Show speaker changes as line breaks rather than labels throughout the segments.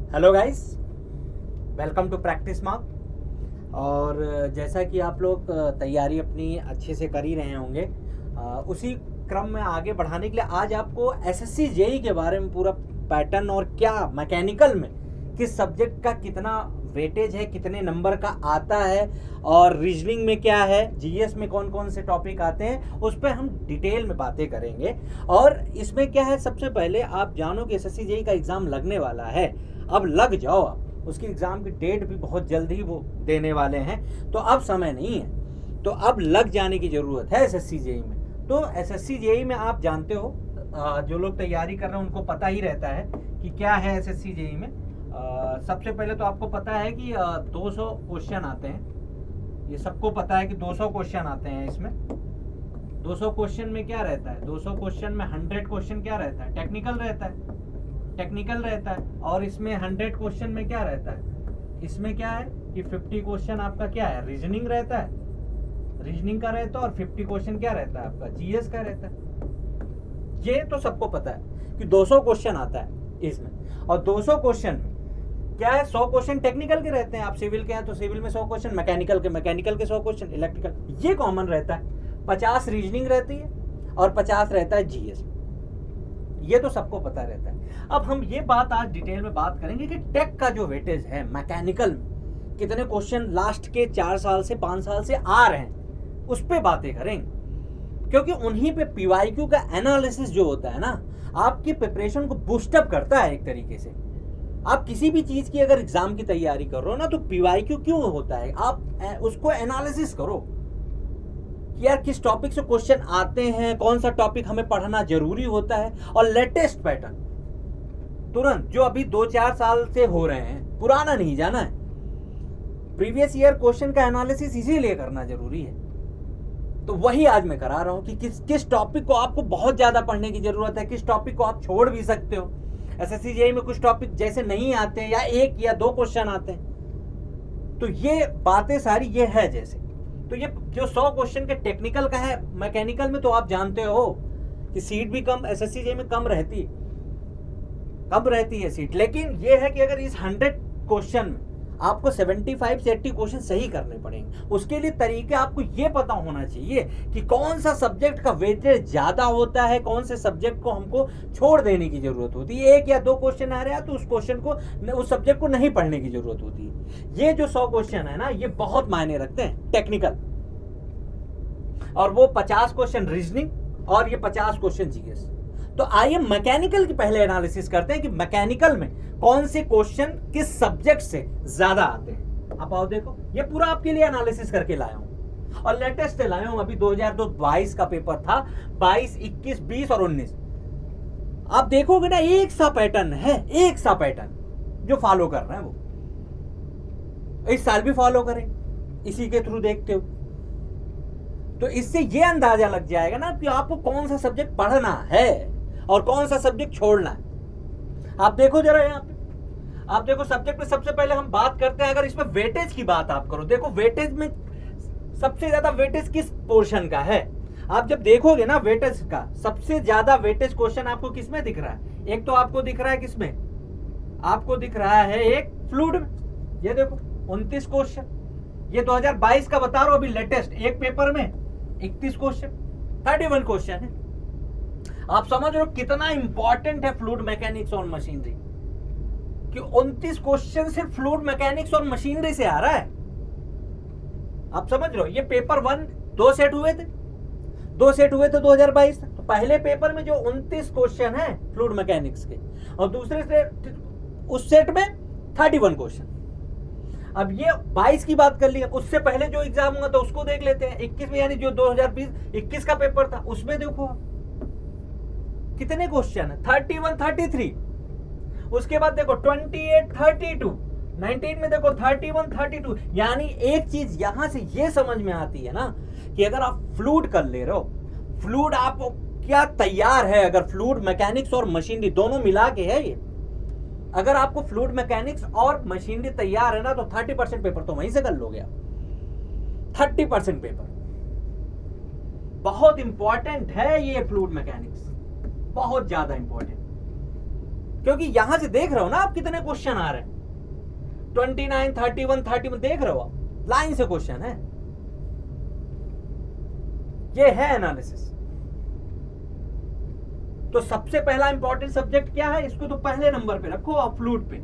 Hello guys, welcome to Practice Mark. और जैसा कि आप लोग तैयारी अपनी अच्छे से कर ही रहे होंगे, उसी क्रम में आगे बढ़ाने के लिए आज आपको एसएससी जेई के बारे में पूरा पैटर्न और क्या मैकेनिकल में किस सब्जेक्ट का कितना वेटेज है, कितने नंबर का आता है और रीजनिंग में क्या है, जीएस में कौन कौन से टॉपिक आते हैं, उस पर हम डिटेल में बातें करेंगे। और इसमें क्या है, सबसे पहले आप जानो कि एसएससी जेई का एग्ज़ाम लगने वाला है। अब लग जाओ, आप उसकी एग्ज़ाम की डेट भी बहुत जल्द ही वो देने वाले हैं, तो अब समय नहीं है, तो अब लग जाने की ज़रूरत है एसएससी जेई में। तो एसएससी जेई में आप जानते हो, जो लोग तैयारी कर रहे हैं उनको पता ही रहता है कि क्या है एसएससी जेई में। सबसे पहले तो आपको पता है कि 200 क्वेश्चन आते हैं। ये सबको पता है कि 200 क्वेश्चन आते हैं इसमें। 200 क्वेश्चन में क्या रहता है, 200 क्वेश्चन में 100 क्वेश्चन क्या रहता है, टेक्निकल रहता है। और इसमें 100 क्वेश्चन में क्या रहता है, इसमें क्या है कि 50 क्वेश्चन आपका क्या है, रीजनिंग रहता है, रीजनिंग का रहता है, और 50 क्वेश्चन क्या रहता है आपका, जीएस का रहता है। ये तो सबको पता है कि 200 क्वेश्चन आता है इसमें। और 200 क्वेश्चन क्या है, 100 क्वेश्चन टेक्निकल के रहते हैं। आप सिविल के हैं तो सिविल में 100 क्वेश्चन, मैकेनिकल के 100 क्वेश्चन, इलेक्ट्रिकल ये कॉमन रहता है। 50 रीजनिंग रहती है और 50 रहता है जीएस। ये तो सबको पता रहता है। अब हम ये बात आज डिटेल में बात करेंगे कि टेक का जो वेटेज है मैकेनिकल में कितने क्वेश्चन लास्ट के 4 साल से 5 साल से आ रहे हैं, उस पर बातें करेंगे। क्योंकि उन्हीं पे पीवाईक्यू का एनालिसिस जो होता है ना, आपकी प्रिपरेशन को बूस्टअप करता है एक तरीके से। आप किसी भी चीज की अगर एग्जाम की तैयारी कर रहे हो ना, तो पीवाईक्यू क्यों होता है, आप उसको एनालिसिस करो कि यार किस टॉपिक से क्वेश्चन आते हैं, कौन सा टॉपिक हमें पढ़ना जरूरी होता है, और लेटेस्ट पैटर्न तुरंत जो अभी 2-4 साल से हो रहे हैं, पुराना नहीं जाना है। प्रीवियस ईयर क्वेश्चन का एनालिसिस इसीलिए करना जरूरी है। तो वही आज मैं करा रहा हूं कि किस टॉपिक को आपको बहुत ज्यादा पढ़ने की जरूरत है, किस टॉपिक को आप छोड़ भी सकते हो। एसएससी जेईई में कुछ टॉपिक जैसे नहीं आते हैं या 1 या 2 क्वेश्चन आते हैं, तो ये बातें सारी ये है जैसे। तो ये जो 100 क्वेश्चन के टेक्निकल का है, मैकेनिकल में तो आप जानते हो कि सीट भी कम एसएससी जेईई में कम रहती है सीट। लेकिन ये है कि अगर इस 100 क्वेश्चन में आपको 75 से 80 क्वेश्चन सही करने पड़ेंगे, उसके लिए तरीके आपको ये पता होना चाहिए कि कौन सा सब्जेक्ट का वेटेज ज्यादा होता है, कौन से सब्जेक्ट को हमको छोड़ देने की जरूरत होती है। 1 या 2 क्वेश्चन आ रहे हैं तो उस क्वेश्चन को, उस सब्जेक्ट को नहीं पढ़ने की जरूरत होती है। ये जो 100 क्वेश्चन है ना, ये बहुत मायने रखते हैं टेक्निकल। और वो 50 क्वेश्चन रीजनिंग और ये 50 क्वेश्चन जीएस। तो आइए मैकेनिकल की पहले एनालिसिस करते हैं कि मैकेनिकल में कौन से क्वेश्चन किस सब्जेक्ट से ज्यादा आते हैं। आप आओ देखो, ये पूरा आपके लिए एनालिसिस करके लाया हूं और लेटेस्ट लाया हूं। अभी 2022 का पेपर था, 22, 21, 20 और 19। आप देखोगे ना, एक सा पैटर्न है, एक सा पैटर्न जो फॉलो कर रहे हैं वो इस साल भी फॉलो करें, इसी के थ्रू देखते हो। तो इससे ये अंदाजा लग जाएगा ना कि आपको कौन सा सब्जेक्ट पढ़ना है और कौन सा सब्जेक्ट छोड़ना है। आप देखो जरा यहाँ पे, आप देखो सब्जेक्ट में सबसे पहले हम बात करते हैं। अगर इसमें वेटेज की बात आप करो, देखो वेटेज में सबसे ज्यादा वेटेज किस पोर्शन का है। आप जब देखोगे ना वेटेज का, सबसे ज्यादा वेटेज क्वेश्चन आपको किसमें दिख रहा है, एक तो आपको दिख रहा है किसमें, आपको दिख रहा है एक फ्लूइड में। ये देखो 29 क्वेश्चन, ये 2022 का बता रहा हूं, अभी लेटेस्ट एक पेपर में 31 क्वेश्चन, 31 क्वेश्चन है। आप समझ रहे हो कितना इंपॉर्टेंट है फ्लूइड मैकेनिक्स और मशीनरी, कि 29 क्वेश्चन सिर्फ फ्लूइड मैकेनिक्स और मशीनरी से आ रहा है। आप समझ रहे हो, ये पेपर 1 2 सेट हुए थे 2022 तो पहले पेपर में जो 29 क्वेश्चन है फ्लूइड मैकेनिक्स के, और दूसरे से उस सेट में 31 क्वेश्चन। अब ये 22 की बात कर ली, उससे पहले जो एग्जाम हुआ था उसको देख लेते हैं। 21 में, यानी जो 2020 21 का पेपर था, उसमें देखो कितने क्वेश्चन है, 31 33। उसके बाद देखो 28 32, 19 में देखो 31 32। यानी एक चीज यहां से ये समझ में आती है ना कि अगर आप फ्लूइड कर ले रहे हो, फ्लूइड आप क्या तैयार है, अगर फ्लूइड मैकेनिक्स और मशीनरी दोनों मिला के है ये, अगर आपको फ्लूइड मैकेनिक्स और मशीनरी तैयार है ना, तो 30% पेपर तो वहीं से कर लोगे आप। 30% पेपर बहुत इंपॉर्टेंट है ये फ्लूइड मैकेनिक्स, बहुत ज्यादा इंपॉर्टेंट। क्योंकि यहां से देख रहे हो ना आप कितने क्वेश्चन आ रहे हैं, 29, 31, 31 देख रहे हो आप, लाइन से क्वेश्चन है। ये है एनालिसिस। तो सबसे पहला इंपॉर्टेंट सब्जेक्ट क्या है, इसको तो पहले नंबर पे रखो आप फ्लूइड पे।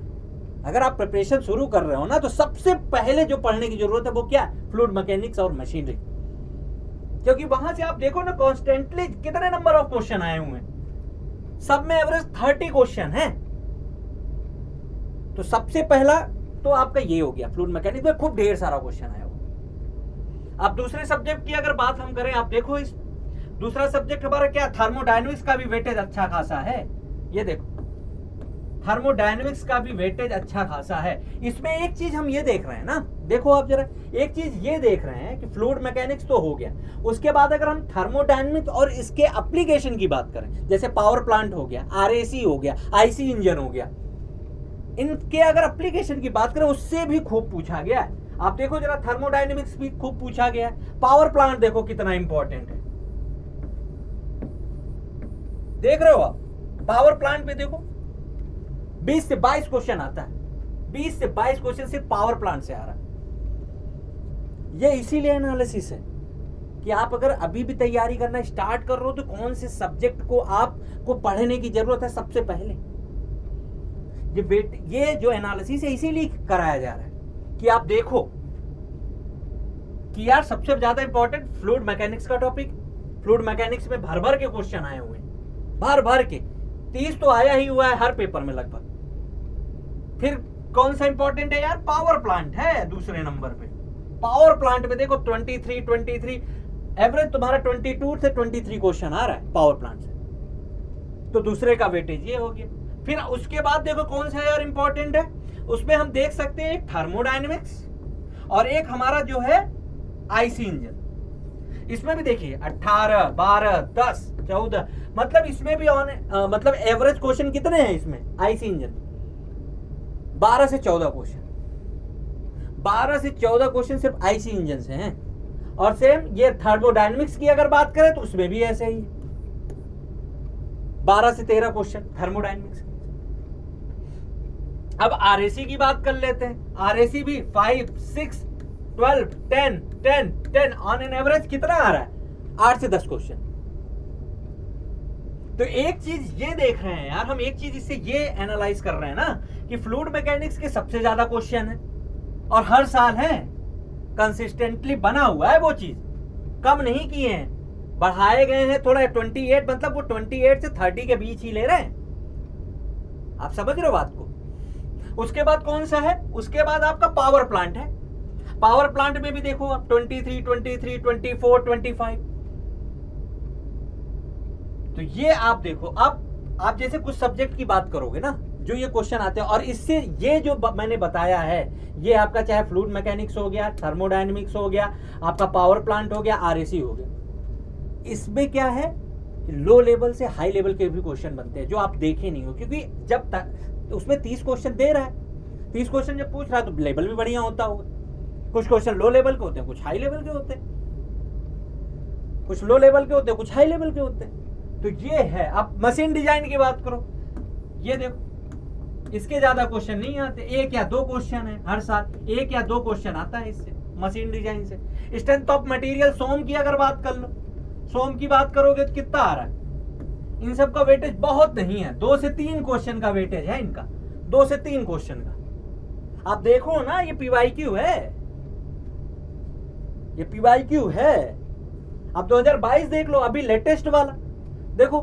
अगर आप प्रिपरेशन शुरू कर रहे हो ना, तो सबसे पहले जो पढ़ने की जरूरत है वो क्या है, फ्लूइड मैकेनिक्स और मशीनरी। क्योंकि वहां से आप देखो ना कॉन्स्टेंटली कितने नंबर ऑफ क्वेश्चन आए हुए हैं, सब में एवरेज 30 क्वेश्चन है। तो सबसे पहला तो आपका ये हो गया, फ्लूइड मैकेनिक्स में खूब ढेर सारा क्वेश्चन आया हुआ। अब दूसरे सब्जेक्ट की अगर बात हम करें, आप देखो इस दूसरा सब्जेक्ट हमारा क्या, थर्मोडायनेमिक्स का भी वेटेज अच्छा खासा है। ये देखो थर्मोडायनेमिक्स का भी वेटेज अच्छा खासा है। इसमें एक चीज हम ये देख रहे हैं ना, देखो आप जरा, एक चीज ये देख रहे हैं कि फ्लूइड मैकेनिक्स तो हो गया, उसके बाद अगर हम थर्मोडायनेमिक्स और इसके एप्लीकेशन की बात करें, जैसे पावर प्लांट हो गया, आरएसी हो गया, आईसी इंजन हो गया, इनके अगर एप्लीकेशन की बात करें उससे भी खूब पूछा गया है। आप देखो जरा, थर्मोडायनेमिक्स भी खूब पूछा गया है, पावर प्लांट देखो कितना इंपॉर्टेंट है, देख रहे हो आप, पावर प्लांट पे देखो 20 से 22 क्वेश्चन आता है, 20 से 22 क्वेश्चन सिर्फ पावर प्लांट से आ रहा है। ये इसीलिए एनालिसिस है कि आप अगर अभी भी तैयारी करना स्टार्ट कर रहे हो तो कौन से सब्जेक्ट को आपको पढ़ने की जरूरत है सबसे पहले। ये जो एनालिसिस है इसीलिए कराया जा रहा है कि आप देखो कि यार सबसे ज्यादा इंपॉर्टेंट फ्लूइड मैकेनिक्स का टॉपिक, फ्लूइड मैकेनिक्स में भर भर के क्वेश्चन आए हुए हैं, भर भर के 30 तो आया ही हुआ है हर पेपर में लगभग। फिर कौन सा इंपॉर्टेंट है यार, पावर प्लांट है दूसरे नंबर पे। पावर प्लांट में देखो 23 एवरेज तुम्हारा 22 से 23 क्वेश्चन आ रहा है पावर प्लांट से, तो दूसरे का वेटेज ये हो गया। फिर उसके बाद देखो कौन सा यार इंपॉर्टेंट है, उसमें हम देख सकते हैं एक थर्मोडायनेमिक्स और एक हमारा जो है आईसी इंजन। इसमें भी देखिए 18, 12, 10, 14, मतलब इसमें भी मतलब एवरेज क्वेश्चन कितने हैं इसमें, आईसी इंजन 12 से 14 क्वेश्चन, 12 से 14 क्वेश्चन सिर्फ आईसी इंजन से हैं। और सेम ये थर्मोडायनेमिक्स की अगर बात करें तो उसमें भी ऐसे ही 12 से 13 क्वेश्चन थर्मोडायनेमिक्स। अब आरएसी की बात कर लेते हैं, आरएसी भी 5, 6, 12, 10, 10, 10 ऑन एन एवरेज कितना आ रहा है, 8 से 10 क्वेश्चन। तो एक चीज ये देख रहे हैं यार हम, एक चीज इससे ये एनालाइज कर रहे हैं ना कि फ्लूइड मैकेनिक्स के सबसे ज्यादा क्वेश्चन है और हर साल है, कंसिस्टेंटली बना हुआ है, वो चीज कम नहीं किए हैं, बढ़ाए गए हैं थोड़ा 28, मतलब वो 28 से 30 के बीच ही ले रहे हैं। आप समझ रहे हो बात को। उसके बाद कौन सा है, उसके बाद आपका पावर प्लांट है। पावर प्लांट में भी देखो आप 23, 24, 25। तो ये आप देखो, अब आप जैसे कुछ सब्जेक्ट की बात करोगे ना जो ये क्वेश्चन आते हैं, और इससे ये जो मैंने बताया है ये आपका चाहे फ्लूइड मैकेनिक्स हो गया, थर्मोडायनेमिक्स हो गया, आपका पावर प्लांट हो गया, आरएसी हो गया, इसमें क्या है लो लेवल से हाई लेवल के भी क्वेश्चन बनते हैं जो आप देखे नहीं हो, क्योंकि जब तक उसमें 30 क्वेश्चन दे रहा है, 30 क्वेश्चन जब पूछ रहा है तो लेवल भी बढ़िया होता होगा। कुछ क्वेश्चन लो लेवल के होते हैं, कुछ हाई लेवल के होते हैं, कुछ लो लेवल के होते हैं, कुछ हाई लेवल के होते हैं। तो ये है। अब मशीन डिजाइन की बात करो, ये देखो इसके ज्यादा क्वेश्चन नहीं आते, 1 या 2 क्वेश्चन है हर साल, 1 या 2 क्वेश्चन आता है इससे मशीन डिजाइन से। स्ट्रेंथ ऑफ मटेरियल सोम की अगर बात कर लो, सोम की बात करोगे तो कितना आ रहा है, इन सब का वेटेज बहुत नहीं है, 2 से 3 क्वेश्चन का वेटेज है इनका, 2 से 3 क्वेश्चन का। आप देखो ना ये पीवाईक्यू है, ये पीवाईक्यू है। अब 2022 देख लो, अभी लेटेस्ट वाला देखो,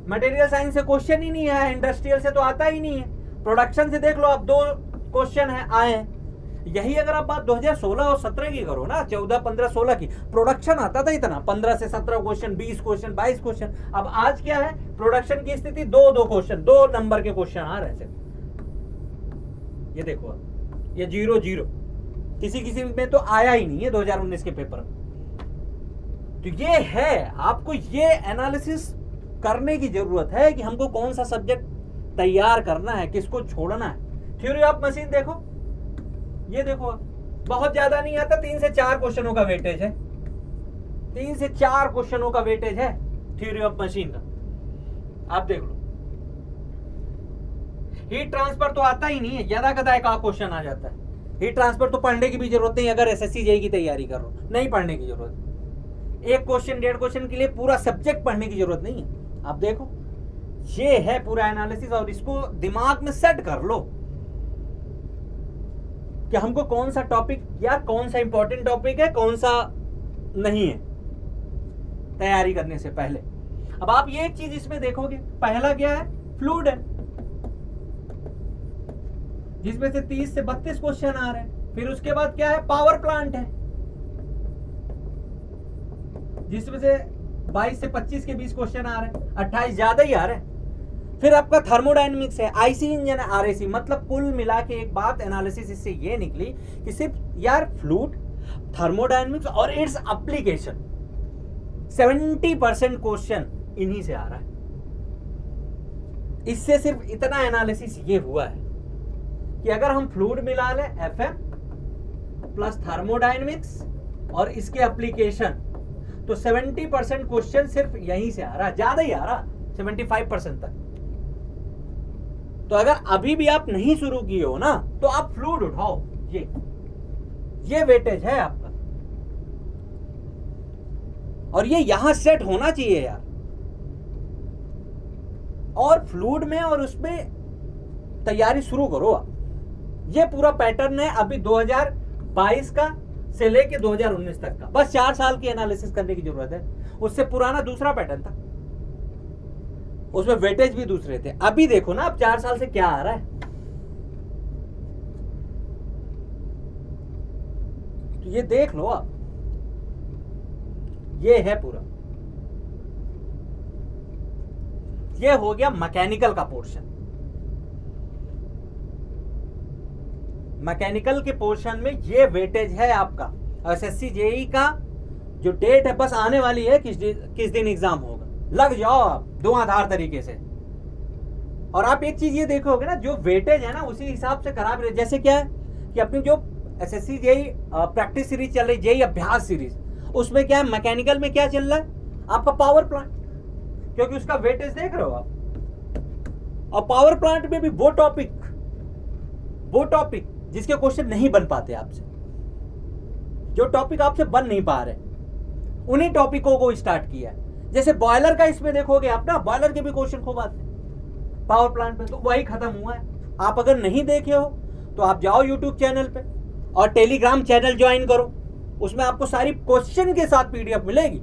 मटेरियल साइंस से क्वेश्चन ही नहीं है, इंडस्ट्रियल से तो आता ही नहीं है, प्रोडक्शन से देख लो आप 2 क्वेश्चन है आए हैं। यही अगर आप बात 2016 और 17 की करो ना, 14, 15, 16 की, प्रोडक्शन आता था इतना 15 से 17 क्वेश्चन, 20 क्वेश्चन, 22 क्वेश्चन। अब आज क्या है, प्रोडक्शन की स्थिति 2 क्वेश्चन, 2 नंबर के क्वेश्चन आ रहे हैं। ये देखो ये 0, किसी में तो आया ही नहीं है 2019 के पेपर में। तो ये है, आपको ये एनालिसिस करने की जरूरत है कि हमको कौन सा सब्जेक्ट तैयार करना है, किसको छोड़ना है। थ्योरी ऑफ मशीन देखो, ये देखो बहुत ज्यादा नहीं आता, 3 से 4 क्वेश्चनों का वेटेज है, 3 से 4 क्वेश्चनों का वेटेज है थ्योरी ऑफ मशीन का। आप देख लो हीट ट्रांसफर तो आता ही नहीं है, ज्यादा कदा का क्वेश्चन आ जाता है। हीट ट्रांसफर तो पढ़ने की भी जरूरत नहीं, अगर एसएससी जेईई की तैयारी कर रहे हो नहीं पढ़ने की जरूरत। एक क्वेश्चन 1.5 क्वेश्चन के लिए पूरा सब्जेक्ट पढ़ने की जरूरत नहीं है। आप देखो ये है पूरा एनालिसिस, और इसको दिमाग में सेट कर लो कि हमको कौन सा टॉपिक, यार कौन सा इंपॉर्टेंट टॉपिक है, कौन सा नहीं है तैयारी करने से पहले। अब आप ये एक चीज इसमें देखोगे, पहला क्या है, फ्लूइड है, जिसमें से 30 से 32 क्वेश्चन आ रहे हैं। फिर उसके बाद क्या है, पावर प्लांट है, जिसमें से 22 से 25 के 20 क्वेश्चन आ रहे हैं, 28 ज्यादा ही आ रहे हैं। फिर आपका थर्मोडायनेमिक्स है, आईसी इंजन है, आरएसी। मतलब कुल मिला के एक बात एनालिसिस इससे ये निकली कि सिर्फ यार फ्लूइड, थर्मोडायनेमिक्स और इट्स एप्लीकेशन 70% क्वेश्चन इन्हीं से आ रहा है। इससे सिर्फ इतना एनालिसिस ये हुआ है कि अगर हम फ्लूइड मिला लें एफएम प्लस थर्मोडायनेमिक्स और इसके एप्लीकेशन, तो 70% क्वेश्चन सिर्फ यहीं से आ रहा है, ज्यादा ही आ रहा, 75% तक। तो अगर अभी भी आप नहीं शुरू किए हो ना, तो आप फ्लूइड उठाओ, ये वेटेज है आपका, और ये यहां सेट होना चाहिए यार। और फ्लूइड में और उसमें तैयारी शुरू करो आप। ये पूरा पैटर्न है अभी 2022 का से लेके 2019 तक का, बस 4 साल की एनालिसिस करने की जरूरत है। उससे पुराना दूसरा पैटर्न था, उसमें वेटेज भी दूसरे थे। अभी देखो ना, अब 4 साल से क्या आ रहा है, तो ये देख लो आप, ये है पूरा। ये हो गया मैकेनिकल का पोर्शन। मैकेनिकल के पोर्शन में ये वेटेज है आपका। एसएससी जेईई का जो डेट है बस आने वाली है, किस दिन एग्जाम होगा, लग जाओ आप धुआंधार तरीके से। और आप एक चीज ये देखोगे ना, जो वेटेज है ना उसी हिसाब से खराब रहे। जैसे क्या है कि अपनी जो एसएससी जेईई प्रैक्टिस सीरीज चल रही, जेईई अभ्यास सीरीज, उसमें क्या है, मैकेनिकल में क्या चल रहा है आपका, पावर प्लांट, क्योंकि उसका वेटेज देख रहे हो आप। और पावर प्लांट में भी वो टॉपिक जिसके क्वेश्चन नहीं बन पाते आपसे, जो टॉपिक आपसे बन नहीं पा रहे, उन्हीं टॉपिकों को स्टार्ट किया है। जैसे बॉयलर का इसमें देखोगे आप ना, बॉयलर के भी क्वेश्चन खूब आते हैं पावर प्लांट में, तो वही खत्म हुआ है। आप अगर नहीं देखे हो तो आप जाओ यूट्यूब चैनल पे और टेलीग्राम चैनल ज्वाइन करो, उसमें आपको सारी क्वेश्चन के साथ पीडीएफ मिलेगी।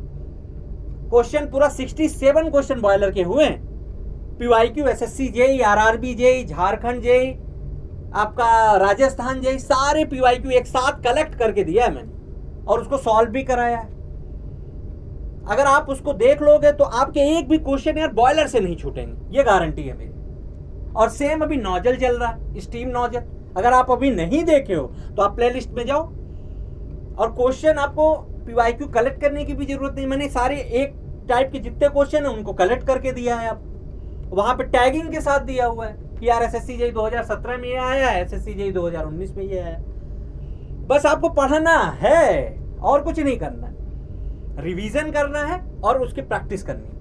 क्वेश्चन पूरा 67 क्वेश्चन बॉयलर के हुए हैं। PYQ, SSC JEE, RRB JEE, Jharkhand JEE, आपका राजस्थान जेईई, सारे पीवाईक्यू एक साथ कलेक्ट करके दिया है मैंने, और उसको सॉल्व भी कराया है। अगर आप उसको देख लोगे तो आपके एक भी क्वेश्चन यार बॉयलर से नहीं छूटेंगे, ये गारंटी है मेरी। और सेम अभी नोजल चल रहा है, स्टीम नोजल, अगर आप अभी नहीं देखे हो तो आप प्लेलिस्ट में जाओ। और क्वेश्चन आपको पीवाईक्यू कलेक्ट करने की भी जरूरत नहीं, मैंने सारे एक टाइप के जितने क्वेश्चन है उनको कलेक्ट करके दिया है। आप वहां पे टैगिंग के साथ दिया हुआ है कि यार एसएससी जेईई 2017 में ये आया है, एसएससी जेईई 2019 में ये आया। बस आपको पढ़ना है और कुछ नहीं करना है, रिवीजन करना है और उसकी प्रैक्टिस करनी है।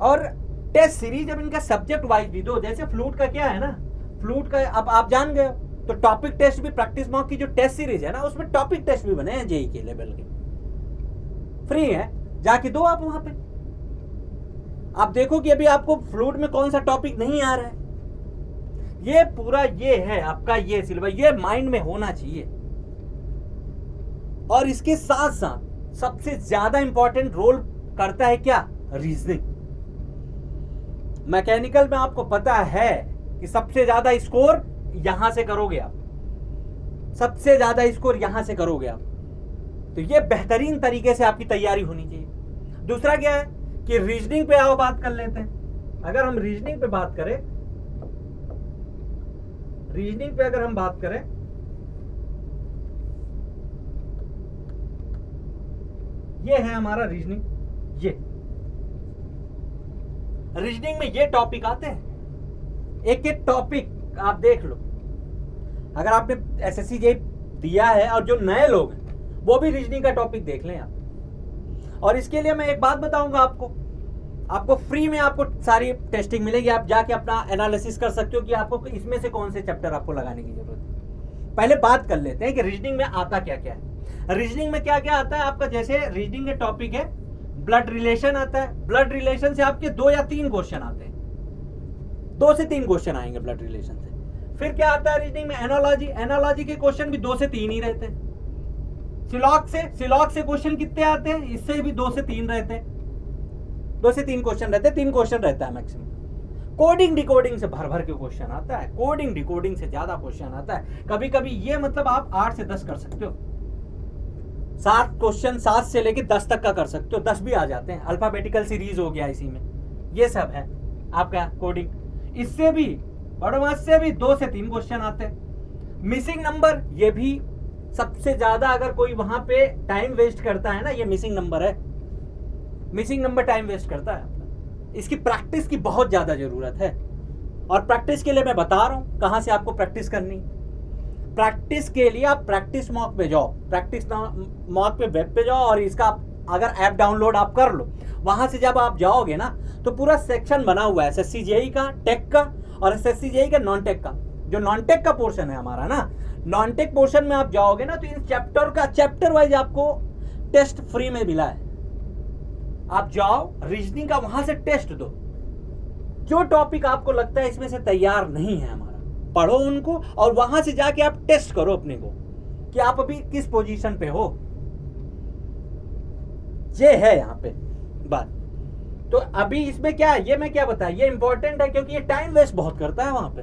और टेस्ट सीरीज अब इनका सब्जेक्ट वाइज भी दो। जैसे फ्लूइड का क्या है ना, फ्लूइड का अब आप जान गए हो, तो टॉपिक टेस्ट भी, प्रैक्टिस मॉक की जो टेस्ट सीरीज है ना, उसमें टॉपिक टेस्ट भी बने हैं जेईई के लेवल के, फ्री है, जाके दो आप वहां पे। आप देखो कि अभी आपको फ्लूइड में कौन सा टॉपिक नहीं आ रहा है। ये पूरा ये है आपका, ये सिलेबस, ये माइंड में होना चाहिए। और इसके साथ साथ सबसे ज्यादा इंपॉर्टेंट रोल करता है क्या, रीजनिंग। मैकेनिकल में आपको पता है कि सबसे ज्यादा स्कोर यहां से करोगे आप, सबसे ज्यादा स्कोर यहां से करोगे आप, तो ये बेहतरीन तरीके से आपकी तैयारी होनी चाहिए। दूसरा क्या है कि रीजनिंग पे आओ बात कर लेते हैं। अगर हम रीजनिंग पे बात करें, रीजनिंग पे अगर हम बात करें, ये है हमारा रीजनिंग। ये रीजनिंग में ये टॉपिक आते हैं, एक एक टॉपिक आप देख लो। अगर आपने एसएससी जेईई दिया है और जो नए लोग हैं वो भी रीजनिंग का टॉपिक देख लें आप। और इसके लिए मैं एक बात बताऊंगा आपको, आपको फ्री में आपको सारी टेस्टिंग मिलेगी, आप जाके अपना एनालिसिस कर सकते हो कि आपको इसमें से कौन से चैप्टर आपको लगाने की जरूरत है। पहले बात कर लेते हैं कि रीजनिंग में आता क्या क्या है। रीजनिंग में क्या क्या आता है आपका, जैसे रीजनिंग के टॉपिक है ब्लड रिलेशन आता है। ब्लड रिलेशन से आपके 2 या 3 क्वेश्चन आते हैं, 2 से 3 क्वेश्चन आएंगे ब्लड रिलेशन से। फिर क्या आता है रीजनिंग में, एनालॉजी। एनालॉजी के क्वेश्चन भी 2 से 3 ही रहते हैं। सिलॉग से क्वेश्चन कितने आते हैं, इससे भी 2 से 3 रहते हैं, 2 से 3 क्वेश्चन रहते हैं, 3 क्वेश्चन रहता है मैक्सिमम। कोडिंग डिकोडिंग से भर भर के क्वेश्चन आता है, कोडिंग डिकोडिंग से ज्यादा क्वेश्चन आता है। कभी कभी ये मतलब आप 8 से 10 कर सकते हो, 7 क्वेश्चन 7 से लेके 10 तक का कर सकते हो, 10 भी आ जाते हैं। अल्फाबेटिकल सीरीज हो गया इसी में, ये सब है आपका कोडिंग। इससे भी बड़ोमास से भी 2 से 3 क्वेश्चन आते हैं। मिसिंग नंबर, ये भी सबसे ज्यादा अगर कोई वहां पे टाइम वेस्ट करता है ना, ये मिसिंग नंबर है। मिसिंग नंबर टाइम वेस्ट करता है। इसकी प्रैक्टिस की बहुत ज्यादा जरूरत है, और प्रैक्टिस के लिए मैं बता रहा हूं कहां से आपको प्रैक्टिस करनी। प्रैक्टिस के लिए आप प्रैक्टिस मॉक पे जाओ, प्रैक्टिस मॉक पे वेब पे जाओ, और इसका अगर ऐप डाउनलोड आप कर लो, वहां से जब आप जाओगे ना तो पूरा सेक्शन बना हुआ है एसएससी जेईई का, टेक का, और एसएससी जेईई का नॉन टेक का। जो नॉन टेक का पोर्शन है हमारा ना, नॉन टेक पोर्शन में आप जाओगे ना तो इन चैप्टर वाइज आपको टेस्ट फ्री में मिला है। आप जाओ रीजनिंग का, वहां से टेस्ट दो। जो टॉपिक आपको लगता है इसमें से तैयार नहीं है हमारा, पढ़ो उनको, और वहां से जाके आप टेस्ट करो अपने को कि आप अभी किस पोजीशन पे हो। ये है यहां पे बात। तो अभी इसमें क्या है, ये मैं क्या बताया, ये इंपॉर्टेंट है क्योंकि ये टाइम वेस्ट बहुत करता है वहां पे।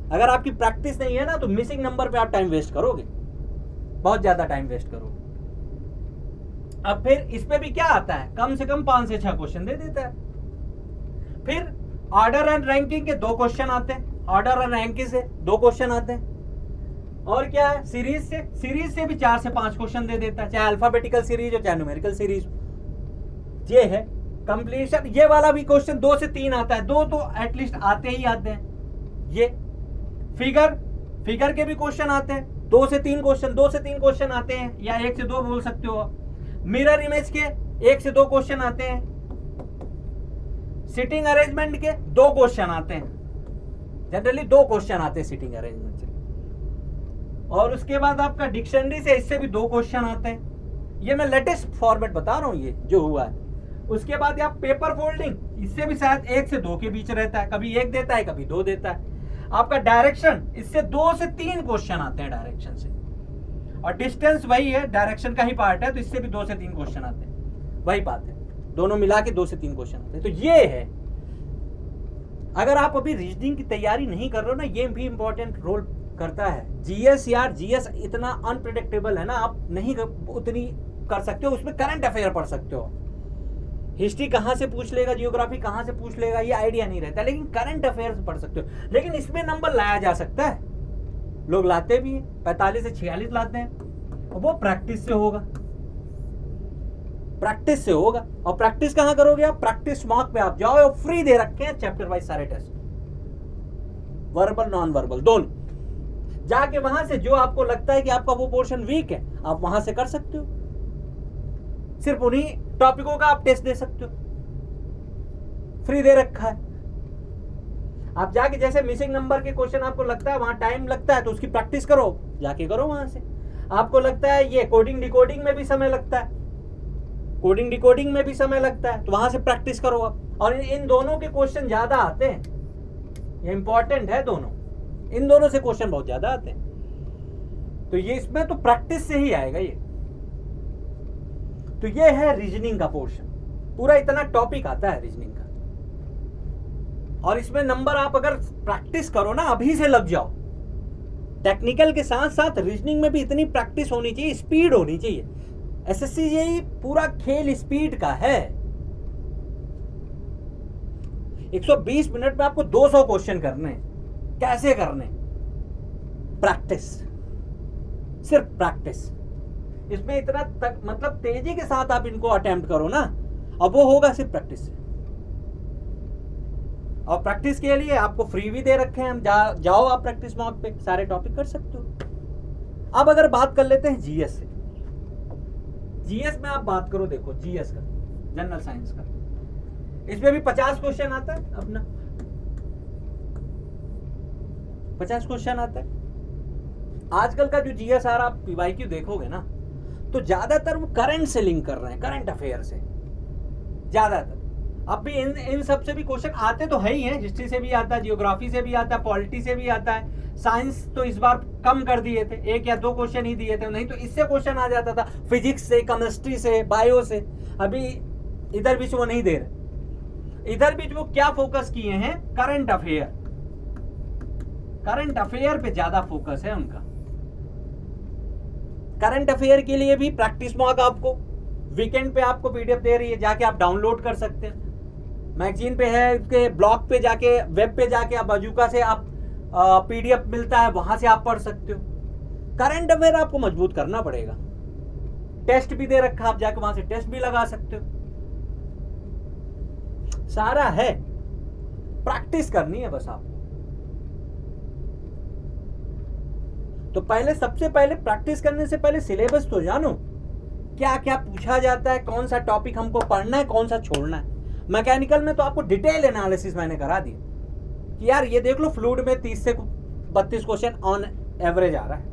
अगर आपकी प्रैक्टिस नहीं है ना तो मिसिंग नंबर पे आप टाइम वेस्ट करोगे, बहुत ज्यादा टाइम वेस्ट करोगे। अब फिर इसमें भी क्या आता है, कम से कम 5 से 6 क्वेश्चन दे देता है। फिर ऑर्डर एंड रैंकिंग के 2 क्वेश्चन आते हैं, ऑर्डर एंड रैंकिंग से 2 क्वेश्चन आते हैं। और क्या है, सीरीज से भी 4 से 5 क्वेश्चन दे देता है, चाहे अल्फाबेटिकल सीरीज हो चाहे न्यूमेरिकल सीरीज। ये है कंप्लीशन। ये वाला भी क्वेश्चन 2 से 3 आता है, 2 तो एटलीस्ट आते ही आते हैं। ये फिगर के भी क्वेश्चन आते हैं, 2 से 3 क्वेश्चन आते हैं, या 1 से 2 बोल सकते हो। मिरर इमेज के 1 से 2 क्वेश्चन आते हैं। सिटिंग अरेंजमेंट के 2 क्वेश्चन आते हैं, जनरली 2 क्वेश्चन आते हैं सिटिंग अरेंजमेंट से। और उसके बाद आपका डिक्शनरी से, इससे भी 2 क्वेश्चन आते हैं। ये मैं लेटेस्ट फॉर्मेट बता रहा हूं, ये जो हुआ है। उसके बाद आप पेपर फोल्डिंग, इससे भी शायद 1 से 2 के बीच रहता है, कभी 1 देता है कभी 2 देता है। आपका डायरेक्शन, इससे 2 से 3 क्वेश्चन आते हैं डायरेक्शन से, और डिस्टेंस वही है, डायरेक्शन का ही पार्ट है, तो इससे भी 2 से 3 क्वेश्चन आते हैं। वही बात है, दोनों मिला के 2 से 3 क्वेश्चन आते हैं। तो ये है, अगर आप अभी रीजनिंग की तैयारी नहीं कर रहे हो ना, ये भी इंपॉर्टेंट रोल करता है। जीएस यार, जीएस इतना अनप्रेडिक्टेबल है ना, आप नहीं उतनी कर सकते हो। उसमें करंट अफेयर पढ़ सकते हो, हिस्ट्री कहाँ से पूछ लेगा, जियोग्राफी कहाँ से पूछ लेगा, ये आइडिया नहीं रहता, लेकिन करंट अफेयर्स पढ़ सकते हो। लेकिन इसमें नंबर लाया जा सकता है, लोग लाते भी हैं, 45 से 46 लाते हैं, और वो प्रैक्टिस से होगा। और प्रैक्टिस कहाँ करोगे आप, प्रैक्टिस मॉक पे आप जाओ, और फ्री दे रखे हैं चैप्टर वाइज सारे टेस्ट, वर्बल नॉन वर्बल दोनों। जाके वहां से जो आपको लगता है कि आपका वो पोर्शन वीक है, आप वहां से कर सकते हो। सिर्फ उन्हीं टॉपिकों का आप टेस्ट दे सकते हो, फ्री दे रखा है। आप जाके जैसे मिसिंग नंबर के क्वेश्चन आपको लगता है वहां टाइम लगता है, तो उसकी प्रैक्टिस करो, जाके करो वहां से। आपको लगता है ये कोडिंग डिकोडिंग में भी समय लगता है, तो वहां से प्रैक्टिस करो आप। और इन दोनों के क्वेश्चन ज्यादा आते हैं, ये इंपॉर्टेंट है दोनों, इन दोनों से क्वेश्चन बहुत ज्यादा आते हैं। तो ये इसमें तो प्रैक्टिस से ही आएगा ये। तो ये है रीजनिंग का पोर्शन, पूरा इतना टॉपिक आता है रीजनिंग का। और इसमें नंबर आप अगर प्रैक्टिस करो ना, अभी से लग जाओ। टेक्निकल के साथ साथ रीजनिंग में भी इतनी प्रैक्टिस होनी चाहिए, स्पीड होनी चाहिए। एसएससी जेईई पूरा खेल स्पीड का है। 120 मिनट में आपको 200 क्वेश्चन करने, कैसे करने, प्रैक्टिस, सिर्फ प्रैक्टिस। इसमें इतना तक मतलब तेजी के साथ आप इनको अटेम्प्ट करो ना, अब वो होगा सिर्फ प्रैक्टिस से। और प्रैक्टिस के लिए आपको फ्री भी दे रखे हैं हम, जाओ आप प्रैक्टिस मॉक पे, सारे टॉपिक कर सकते हो। अब अगर बात कर लेते हैं जीएस से। जीएस में आप बात करो, देखो जीएस का, जनरल साइंस का, इसमें भी 50 क्वेश्चन आता है अपना, 50 क्वेश्चन आता है। आजकल का जो जीएसआर आप पीवाईक्यू देखोगे ना, तो ज्यादातर वो करंट से लिंक कर रहे हैं, करंट अफेयर से ज्यादातर। अब भी इन सब से भी क्वेश्चन आते तो है ही हैं, हिस्ट्री से भी आता है, जियोग्राफी से भी आता है, पॉलिटी से भी आता है। साइंस तो इस बार कम कर दिए थे, 1 या 2 क्वेश्चन ही दिए थे, नहीं तो इससे क्वेश्चन आ जाता था, फिजिक्स से, केमिस्ट्री से, बायो से। अभी इधर बीच वो नहीं दे रहे। इधर बीच वो क्या फोकस किए हैं, करंट अफेयर, करंट अफेयर पे ज्यादा फोकस है उनका। करंट अफेयर के लिए भी प्रैक्टिस मॉक आपको वीकेंड पे आपको पीडीएफ दे रही है, जाके आप डाउनलोड कर सकते हैं। मैगजीन पे है, उसके ब्लॉग पे जाके, वेब पे जाके आप बाजूका से आप पीडीएफ मिलता है, वहां से आप पढ़ सकते हो। करंट अफेयर आपको मजबूत करना पड़ेगा। टेस्ट भी दे रखा, आप जाके वहां से टेस्ट भी लगा सकते हो। सारा है, प्रैक्टिस करनी है बस आपको। तो पहले, सबसे पहले प्रैक्टिस करने से पहले सिलेबस तो जानो, क्या क्या पूछा जाता है, कौन सा टॉपिक हमको पढ़ना है, कौन सा छोड़ना है। मैकेनिकल में तो आपको डिटेल एनालिसिस मैंने करा दिया कि यार ये देख लो, फ्लूइड में 30 से 32 क्वेश्चन ऑन एवरेज आ रहा है,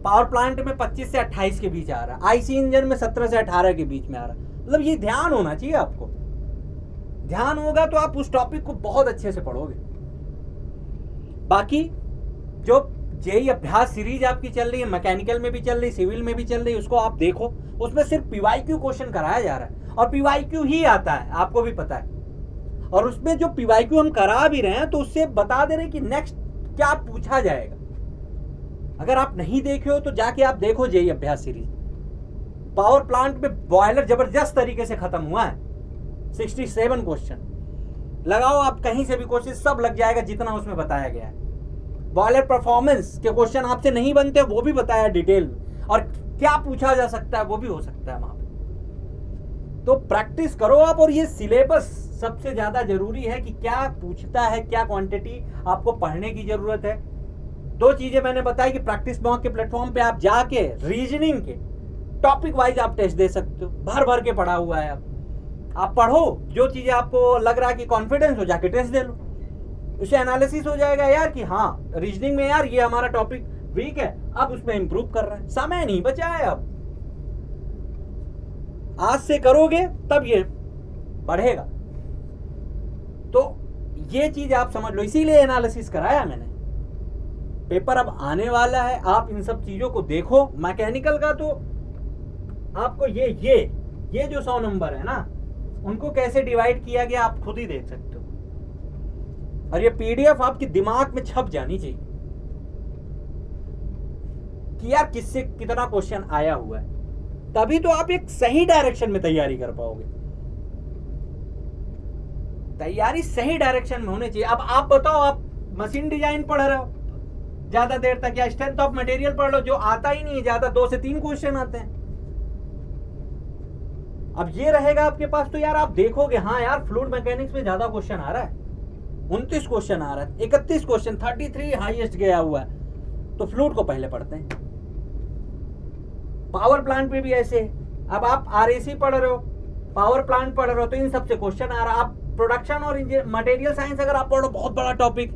पावर प्लांट में 25 से 28 के बीच आ रहा है, आईसी इंजन में 17 से 18 के बीच में आ रहा है। मतलब ये ध्यान होना चाहिए आपको। ध्यान होगा तो आप उस टॉपिक को बहुत अच्छे से पढ़ोगे। बाकी जो जेई अभ्यास सीरीज आपकी चल रही है, मैकेनिकल में भी चल रही, सिविल में भी चल रही, उसको आप देखो। उसमें सिर्फ पीवाईक्यू क्वेश्चन कराया जा रहा है और पीवाईक्यू ही आता है, आपको भी पता है। और उसमें जो पीवाईक्यू हम करा भी रहे हैं, तो उससे बता दे रहे कि नेक्स्ट क्या पूछा जाएगा। अगर आप नहीं देखे हो तो जाके आप देखो जेई अभ्यास सीरीज। पावर प्लांट में बॉयलर जबरदस्त तरीके से खत्म हुआ है, 67 क्वेश्चन लगाओ आप, कहीं से भी क्वेश्चन सब लग जाएगा जितना उसमें बताया गया है। बॉयलर परफॉर्मेंस के क्वेश्चन आपसे नहीं बनते, वो भी बताया डिटेल में, और क्या पूछा जा सकता है वो भी हो सकता है वहां पे। तो प्रैक्टिस करो आप। और ये सिलेबस सबसे ज्यादा जरूरी है कि क्या पूछता है, क्या क्वांटिटी आपको पढ़ने की जरूरत है। 2 चीजें मैंने बताई कि प्रैक्टिस मॉक के प्लेटफॉर्म पे आप जाके रीजनिंग के टॉपिक वाइज आप टेस्ट दे सकते हो, भर भर के पढ़ा हुआ है। आप पढ़ो, जो चीजें आपको लग रहा है कि कॉन्फिडेंस हो, जाके टेस्ट दे लो, उसे एनालिसिस हो जाएगा यार कि हाँ रीजनिंग में यार ये हमारा टॉपिक वीक है, अब उसमें इंप्रूव कर रहे हैं। समय नहीं बचा है, अब आज से करोगे तब ये बढ़ेगा। तो ये चीज आप समझ लो, इसीलिए एनालिसिस कराया मैंने। पेपर अब आने वाला है, आप इन सब चीजों को देखो। मैकेनिकल का तो आपको ये जो 100 नंबर है ना, उनको कैसे डिवाइड किया गया आप खुद ही देख सकते हो। और ये पीडीएफ आपके दिमाग में छप जानी चाहिए कि यार किससे कितना क्वेश्चन आया हुआ है, तभी तो आप एक सही डायरेक्शन में तैयारी कर पाओगे। तैयारी सही डायरेक्शन में होनी चाहिए। अब आप बताओ, आप मशीन डिजाइन पढ़ रहे हो ज्यादा देर तक, या स्ट्रेंथ ऑफ मटेरियल पढ़ लो, जो आता ही नहीं है ज्यादा, 2 से 3 क्वेश्चन आते हैं। अब ये रहेगा आपके पास, तो यार आप देखोगे हाँ यार फ्लूइड मैकेनिक्स में ज्यादा क्वेश्चन आ रहा है, 29 क्वेश्चन आ रहा है, 31 क्वेश्चन, 33 हाईएस्ट गया हुआ है, तो फ्लूइड को पहले पढ़ते हैं। पावर प्लांट पे भी ऐसे। अब आप आरएसी पढ़ रहे हो, पावर प्लांट पढ़ रहे हो, तो इन सबसे क्वेश्चन आ रहा है। आप प्रोडक्शन और मटेरियल साइंस अगर आप पढ़ो, बहुत बड़ा टॉपिक,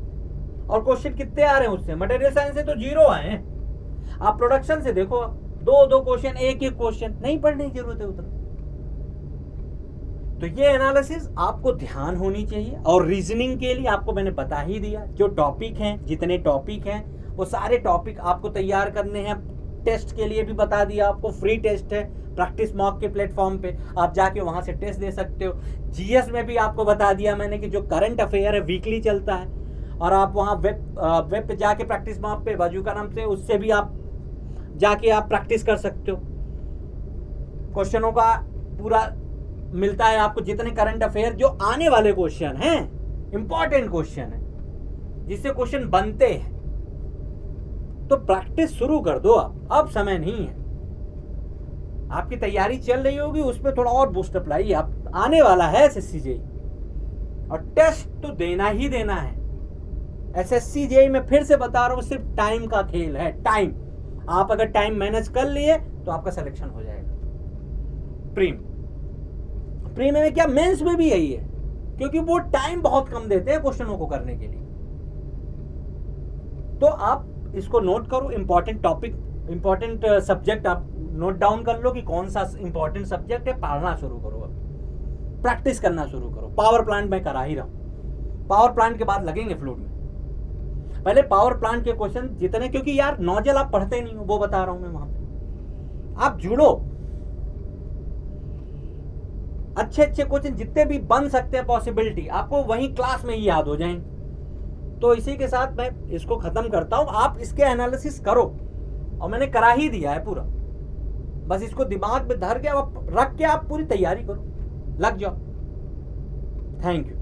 और क्वेश्चन कितने आ रहे हैं उससे, मटेरियल साइंस से तो 0 आए हैं। आप प्रोडक्शन से देखो, 2 क्वेश्चन, एक क्वेश्चन, नहीं पढ़ने की जरूरत है उतना। तो ये एनालिसिस आपको ध्यान होनी चाहिए। और रीजनिंग के लिए आपको मैंने बता ही दिया, जो टॉपिक हैं, जितने टॉपिक हैं वो सारे टॉपिक आपको तैयार करने हैं। टेस्ट के लिए भी बता दिया आपको, फ्री टेस्ट है प्रैक्टिस मॉक के प्लेटफॉर्म पे, आप जाके वहां से टेस्ट दे सकते हो। जीएस में भी आपको बता दिया मैंने कि जो करंट अफेयर है वीकली चलता है, और आप वहाँ वेब पे जाके प्रैक्टिस मॉक पे बाजूका नाम से, उससे भी आप जाके आप प्रैक्टिस कर सकते हो। क्वेश्चनों का पूरा मिलता है आपको, जितने करंट अफेयर जो आने वाले क्वेश्चन हैं, इंपॉर्टेंट क्वेश्चन है जिससे क्वेश्चन बनते हैं। तो प्रैक्टिस शुरू कर दो आप, अब समय नहीं है। आपकी तैयारी चल रही होगी, उसमें थोड़ा और बूस्टअप लाइए। आप आने वाला है एसएससी जेई, और टेस्ट तो देना ही देना है। एसएससी जेई में फिर से बता रहा हूं, सिर्फ टाइम का खेल है। टाइम, आप अगर टाइम मैनेज कर लिए तो आपका सिलेक्शन हो जाएगा। प्री में क्या, मेंस में भी यही है, क्योंकि वो टाइम बहुत कम देते हैं क्वेश्चनों को करने के लिए। तो आप इसको नोट करो, इंपॉर्टेंट टॉपिक, इंपॉर्टेंट सब्जेक्ट आप नोट डाउन कर लो कि कौन सा इंपॉर्टेंट सब्जेक्ट है, पढ़ना शुरू करो, अब प्रैक्टिस करना शुरू करो। पावर प्लांट मैं करा ही रहा हूँ, पावर प्लांट के बाद लगेंगे फ्लूइड में। पहले पावर प्लांट के क्वेश्चन जितने, क्योंकि यार नोजल आप पढ़ते नहीं हो, वो बता रहा हूं मैं, वहां पे आप जुड़ो, अच्छे अच्छे क्वेश्चन जितने भी बन सकते हैं पॉसिबिलिटी, आपको वहीं क्लास में ही याद हो जाएंगे। तो इसी के साथ मैं इसको खत्म करता हूं, आप इसके एनालिसिस करो, और मैंने करा ही दिया है पूरा, बस इसको दिमाग में धर के अब रख के आप पूरी तैयारी करो, लग जाओ। Thank you.